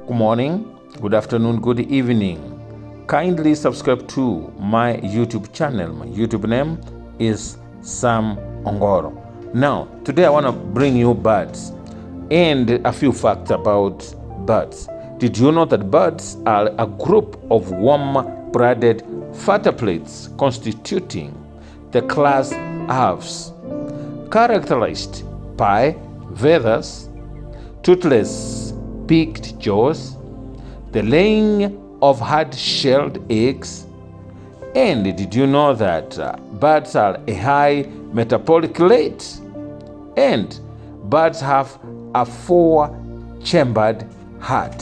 Good morning, good afternoon, good evening. Kindly subscribe to my YouTube channel. My YouTube name is Sam Ongoro. Now, today I want to bring you birds and a few facts about birds. Did you know that birds are a group of warm-blooded vertebrates constituting the class Aves, characterized by feathers, toothless beaked jaws, the laying of hard-shelled eggs. And did you know that birds are a high metabolic rate? And birds have a 4-chambered heart.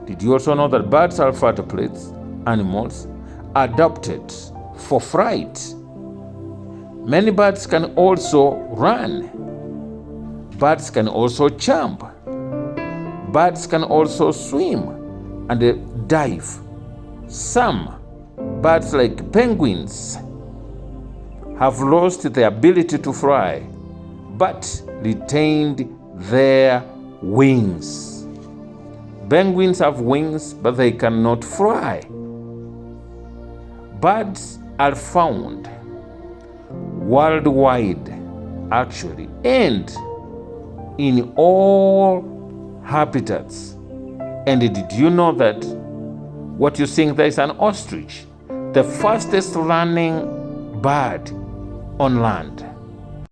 Did you also know that birds are vertebrate animals adapted for flight? Many birds can also run. Birds can also jump. Birds can also swim and dive. Some birds, like penguins, have lost the ability to fly, but retained their wings. Penguins have wings, but they cannot fly. Birds are found worldwide, actually, and in all habitats. And did you know that what you're seeing there is an ostrich, the fastest running bird on land?